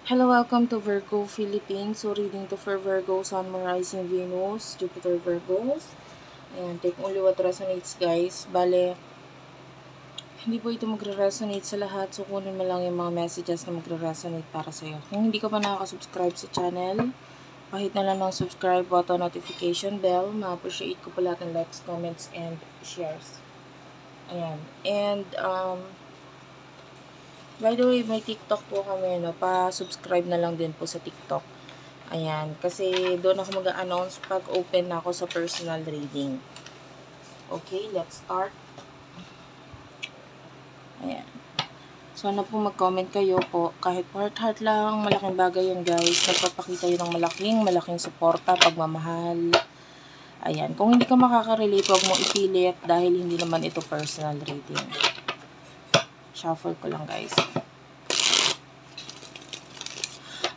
Hello, welcome to Virgo Philippines. So, reading to for Virgo, Sun, Moon, Rising, Venus, Jupiter, Virgos. Ayan, take only what resonates, guys. Bale, hindi po ito magre-resonate sa lahat. So, kunin mo lang yung mga messages na magre-resonate para sa'yo. Kung hindi ka pa nakaka-subscribe sa channel, kahit na lang ng subscribe button, notification bell, ma-appreciate ko po lahat ng likes, comments, and shares. Ayan. And, by the way, may TikTok po kami, no? Pa-subscribe na lang din po sa TikTok. Ayan, kasi doon ako mag-announce pag open na ako sa personal reading. Okay, let's start. Ayan. Sana po mag-comment kayo po. Kahit heart lang, malaking bagay yan, guys. Nagpapakita yun ng malaking suporta, pagmamahal. Ayan, kung hindi ka makaka-relate, huwag mo ipilit dahil hindi naman ito personal reading. Shuffle ko lang, guys.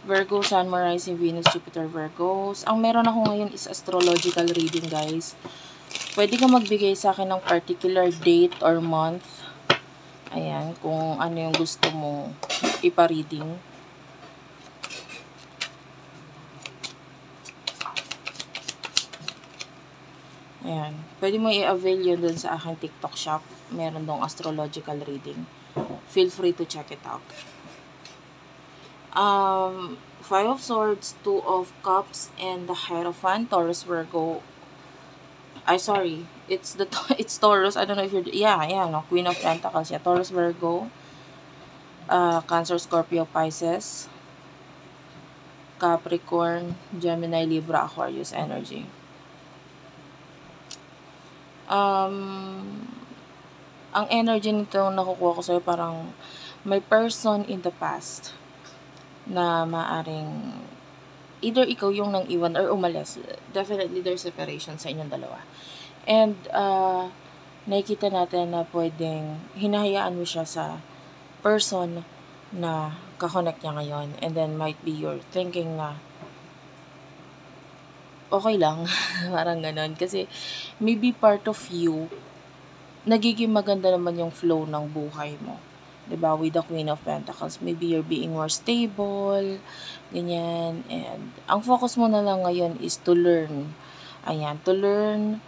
Virgo, Sun, Moon, Rising, Venus, Jupiter, Virgos. Ang meron ako ngayon is astrological reading, guys. Pwede ka magbigay sa akin ng particular date or month. Ayan, kung ano yung gusto mo ipa-reading. Ayan, pwede mo i-avail yun dun sa aking TikTok shop. Meron dong astrological reading. Feel free to check it out. Five of Swords, Two of Cups, and the Hierophant, Taurus, Virgo. Sorry. It's Taurus. I don't know if you're, no, Queen of Pentacles. Yeah, Taurus, Virgo, Cancer, Scorpio, Pisces, Capricorn, Gemini, Libra, Aquarius energy. Ang energy nito nakukuha ko sa'yo parang may person in the past na maaring either ikaw yung nang iwan or umalis. Definitely there's separation sa inyong dalawa. And nakikita natin na pwedeng hinahayaan mo siya sa person na kakonect niya ngayon. And then might be you're thinking na okay lang. Parang ganon. Kasi maybe part of you, nagiging maganda naman yung flow ng buhay mo. Diba? With the Queen of Pentacles, maybe you're being more stable, ganyan. And ang focus mo na lang ngayon is to learn. Ayan, to learn,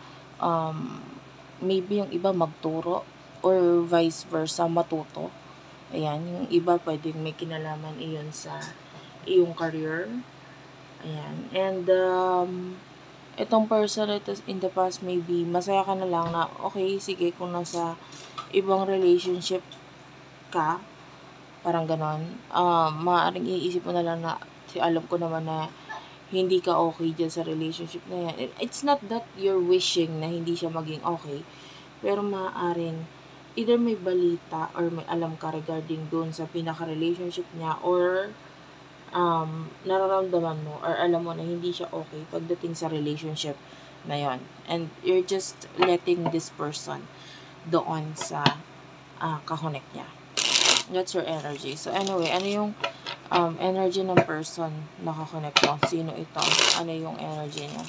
maybe yung iba magturo or vice versa, matuto. Ayan, yung iba pwedeng may kinalaman iyon sa iyong career. Ayan, and itong person ito in the past, maybe masaya ka na lang na okay, sige, kung nasa ibang relationship ka, parang ganon, maaaring iisip mo na lang na alam ko naman na hindi ka okay dyan sa relationship na yan. It's not that you're wishing na hindi siya maging okay, pero maaaring either may balita or may alam ka regarding doon sa pinaka-relationship niya, or nararamdaman mo or alam mo na hindi siya okay pagdating sa relationship na yon, and you're just letting this person doon sa kakonect niya. That's your energy. So anyway, ano yung energy ng person na kakonect mo? Sino ito? Ano yung energy niya?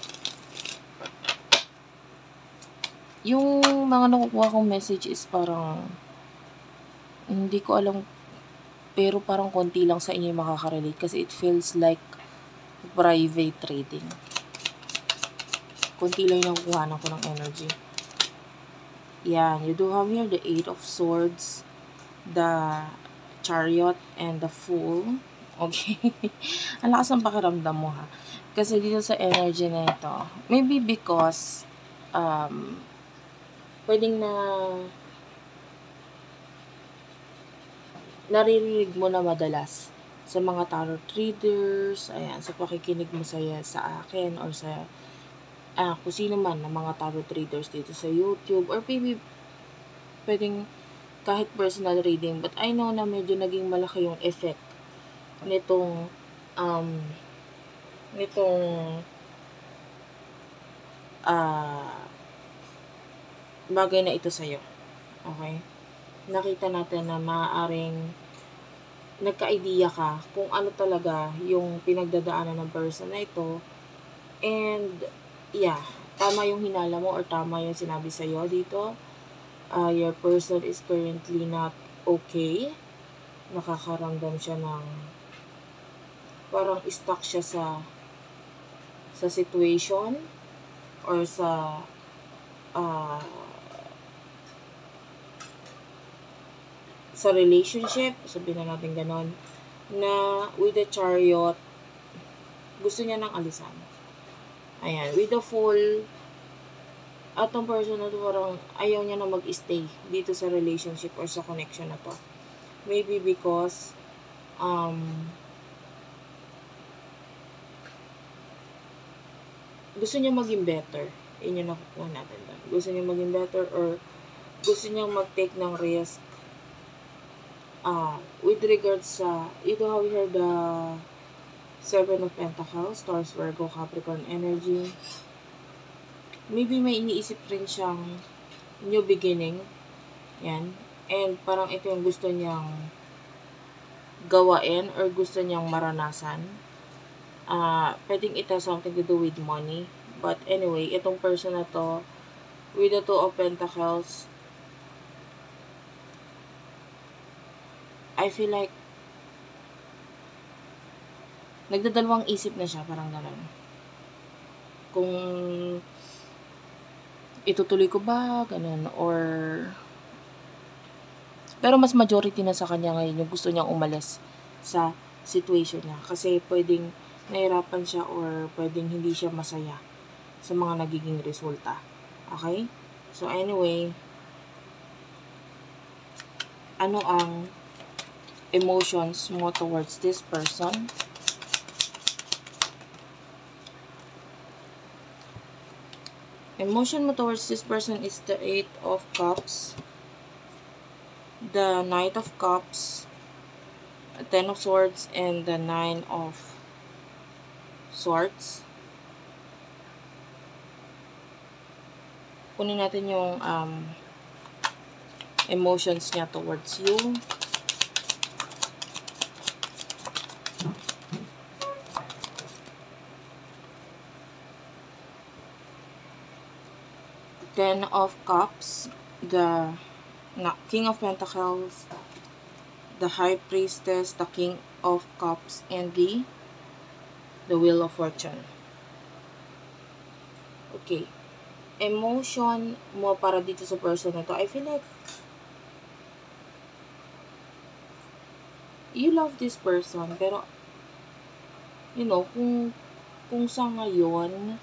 Yung mga nakukuha kong message is parang hindi ko alam, pero parang konti lang sa inyo makaka-relate kasi it feels like private trading. Konti lang yung nakukuha ko ng energy. Yan, you do have here the Eight of Swords, the Chariot, and the Fool. Okay. Ang lakas ng pakiramdam mo, ha. Kasi dito sa energy na ito, maybe because pwedeng na naririnig mo na madalas sa mga tarot readers, ayan, sa pakikinig mo sa akin or sa kung sino man ng mga tarot readers dito sa YouTube, or maybe pwedeng kahit personal reading, but I know na medyo naging malaki yung effect nitong bagay na ito sa'yo. Okay? Nakita natin na maaaring nagka-idea ka kung ano talaga yung pinagdadaanan ng person na ito, and yeah, tama yung hinala mo or tama yung sinabi sa'yo dito. Your person is currently not okay. Nakakaramdam siya ng parang stuck siya sa situation or uh, sa relationship, sabihin na natin ganon, na with the Chariot, gusto niya ng alisan. Ayan, with the Fool, atong person na to parang ayaw niya na mag-stay dito sa relationship or sa connection na to. Maybe because gusto niya maging better. Yun yung nakukuha natin doon. Gusto niya maging better or gusto niya mag-take ng risk with regards sa, you know how we heard the Seven of Pentacles, Taurus, Virgo, Capricorn energy. Maybe may iniisip rin siyang new beginning. Yan. And parang ito yung gusto niyang gawain or gusto niyang maranasan. Pwedeng it has something to do with money. But anyway, itong person na to, with the Two of Pentacles, I feel like nagdadalawang isip na siya, parang gano'n. Kung itutuloy ko ba, gano'n, or pero mas majority na sa kanya ngayon yung gusto niyang umalis sa situation niya. Kasi pwedeng nahirapan siya or pwedeng hindi siya masaya sa mga nagiging resulta. Okay? So anyway, ano ang emotions mo towards this person? Emotion mo towards this person is the Eight of Cups, the Knight of Cups, Ten of Swords, and the Nine of Swords. Kunin natin yung emotions niya towards you. Ten of Cups, the King of Pentacles, the High Priestess, the King of Cups, and the Wheel of Fortune. Okay. Emotion mo para dito sa person na to, I feel like you love this person, pero you know, kung sa ngayon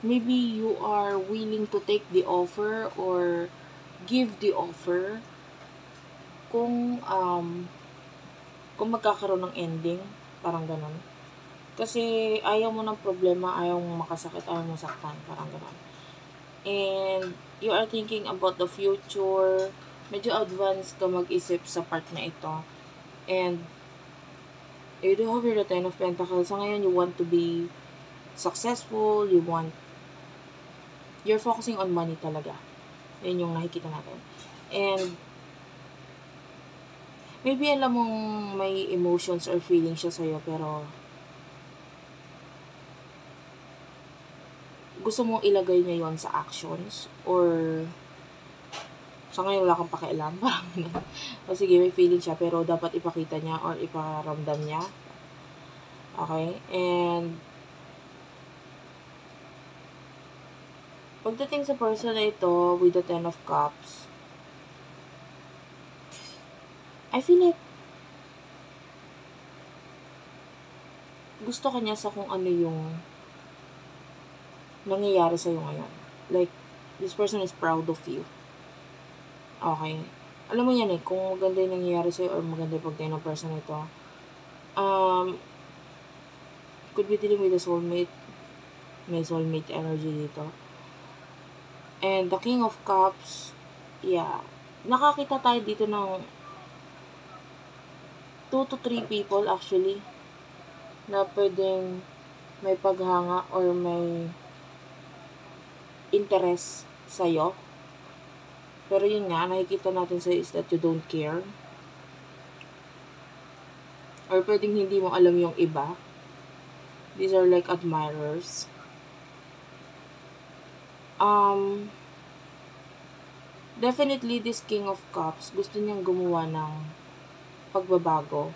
maybe you are willing to take the offer or give the offer kung magkakaroon ng ending, parang ganun. Kasi ayaw mo ng problema, ayaw mo makasakit, ayaw mo saktan, parang ganun. And you are thinking about the future, medyo advanced ka mag-isip sa part na ito. And you do have the Ten of Pentacles. Sa ngayon, you want to be successful, you're focusing on money talaga. Yun yung nakikita natin. And maybe alam mong may emotions or feelings siya sa'yo, pero gusto mong ilagay niya yon sa actions, or sa ngayon wala kang pakialam, parang o sige, may feeling siya, pero dapat ipakita niya or iparamdam niya. Okay? And pagdating sa person na ito with the Ten of Cups, I feel like gusto ka niya sa kung ano yung nangyayari sa'yo ngayon. Like, this person is proud of you. Okay? Alam mo yan kung maganda yung nangyayari sa'yo or maganda yung pagdating ng person na ito. Could be dealing with a soulmate. May soulmate energy dito. And the King of Cups, yeah. Nakakita tayo dito ng 2 to 3 people actually na pwedeng may paghanga or may interest sa'yo. Pero yun nga, nakikita natin sa'yo is that you don't care. Or pwedeng hindi mo alam yung iba. These are like admirers. Definitely, this King of Cups, gusto niyang gumawa ng pagbabago.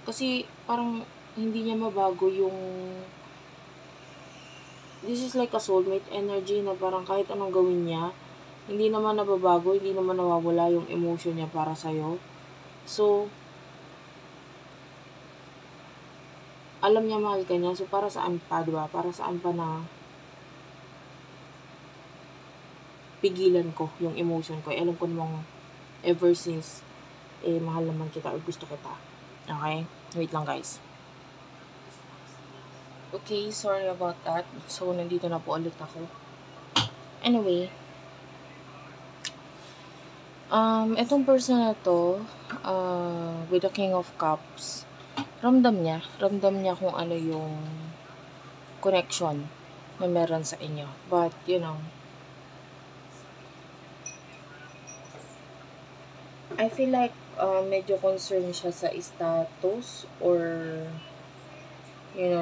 Kasi parang hindi niya mabago yung this is like a soulmate energy na parang kahit anong gawin niya, hindi naman nababago, hindi naman nawawala yung emotion niya para sa'yo. So, alam niya mahal ka niya. So, para saan pa, diba? Para saan pa na pigilan ko yung emotion ko. Alam ko namang ever since, mahal naman kita or gusto kita. Okay? Wait lang, guys. Okay, sorry about that. So, nandito na po ulit ako. Anyway, itong person na to, with the King of Cups, ramdam niya kung ano yung connection na meron sa inyo. But, I feel like medyo concerned siya sa status or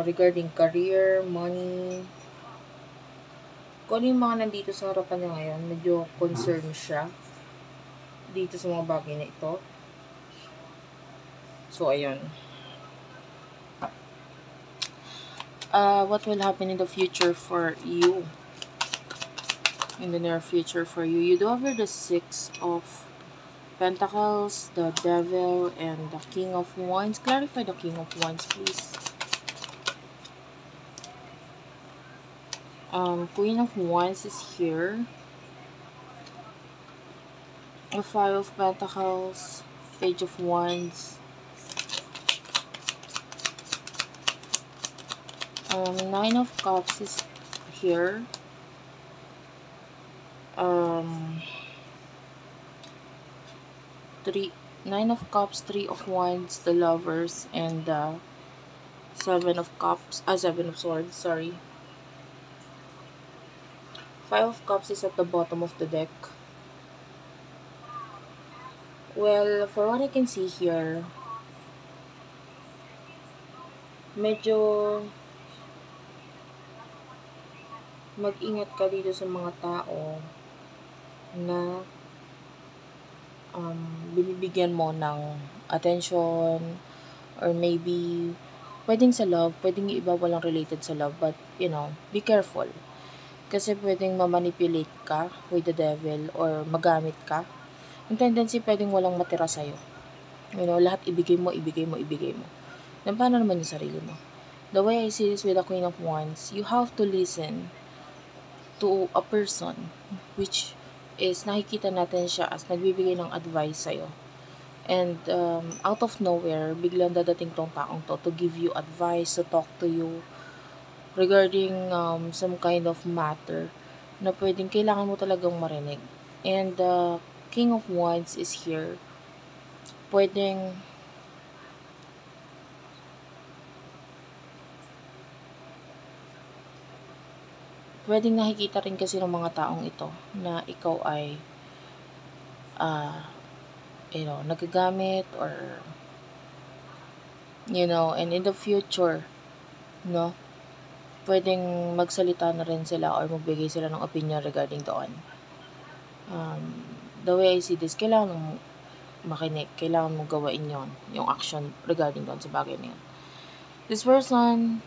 regarding career, money. Kung ano yung mga nandito sa harapan niya ngayon, medyo concerned siya dito sa mga bagay na ito. So, ayun. What will happen in the future for you? In the near future for you. You do have the 6 of Pentacles, the Devil, and the King of Wands. Clarify the King of Wands, please. Queen of Wands is here. The 5 of Pentacles, Page of Wands. 9 of Cups is here. 9 of Cups, 3 of Wands, the Lovers, and the 7 of Cups, 7 of Swords, sorry. 5 of Cups is at the bottom of the deck. Well, for what I can see here, medyo mag-ingat ka dito sa mga tao na binibigyan mo ng attention or maybe pwedeng sa love, pwedeng yung iba walang related sa love, but be careful. Kasi pwedeng ma-manipulate ka with the devil or magamit ka. Yung tendency pwedeng walang matira sa'yo. Lahat ibigay mo. Then paano naman yung sarili mo? The way I see this with the Queen of Wands, you have to listen to a person which is nakikita natin siya as nagbibigay ng advice sa'yo. And out of nowhere, biglang dadating tong taong to give you advice, to talk to you regarding some kind of matter na pwedeng kailangan mo talagang marinig. And the King of Wands is here. Pwedeng nakikita rin kasi ng mga taong ito na ikaw ay nagagamit or and in the future pwedeng magsalita na rin sila or magbigay sila ng opinion regarding doon. The way I see this, kailangan mong makinig, kailangan mong gawain yung action regarding doon sa bagay na yun. This person,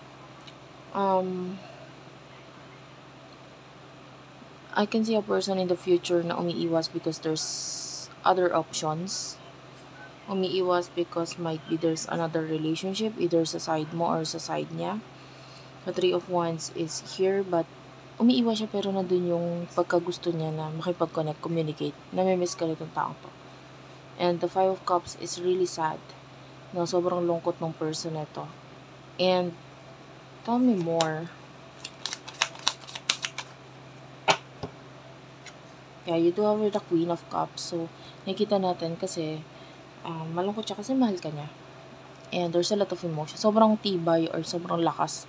I can see a person in the future na umiiwas because there's other options. Umiiwas because might be there's another relationship, either sa side mo or sa side niya. The 3 of Wands is here, but umiiwas siya pero nandun yung pagkagusto niya na makipag-connect, communicate. Namimiss ka nitong taong to. And the 5 of Cups is really sad. Sobrang lungkot ng person na to. And tell me more. Yeah, you do have the Queen of Cups. So, nakikita natin kasi malungkot siya kasi mahal ka niya. And there's a lot of emotion. Sobrang tibay or sobrang lakas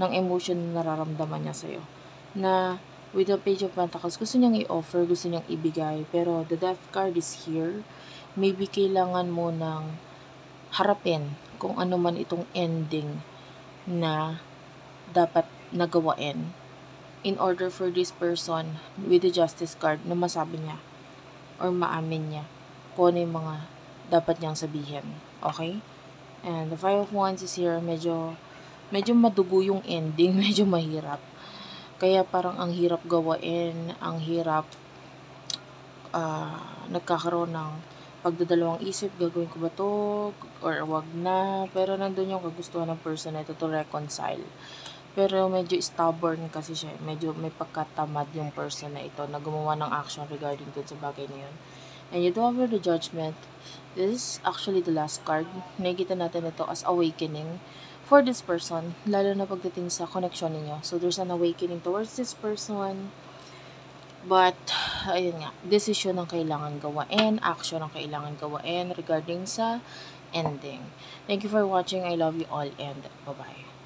ng emotion na nararamdaman niya sa'yo. Na with the Page of Pentacles, gusto niyang i-offer, gusto niyang ibigay. Pero the Death card is here. Maybe kailangan mo ng harapin kung ano man itong ending na dapat nagawain in order for this person with the Justice card na masabi niya or maamin niya kung ano yung mga dapat niyang sabihin. Okay? And the Five of Wands is here, medyo madugo yung ending, medyo mahirap. Kaya parang ang hirap gawain, ang hirap nagkakaroon ng pagdadalawang isip, gagawin ko ba to or wag na, pero nandun yung kagustuhan ng person na ito to reconcile. Pero medyo stubborn kasi siya, medyo may pagkatamad yung person na ito na gumawa ng action regarding dun sa bagay na yun. And you do have the Judgment. This is actually the last card. Nakikita natin ito as awakening for this person, lalo na pagdating sa connection ninyo. So there's an awakening towards this person. But, ayun nga, decision ang kailangan gawain, action ang kailangan gawain regarding sa ending. Thank you for watching. I love you all and bye-bye.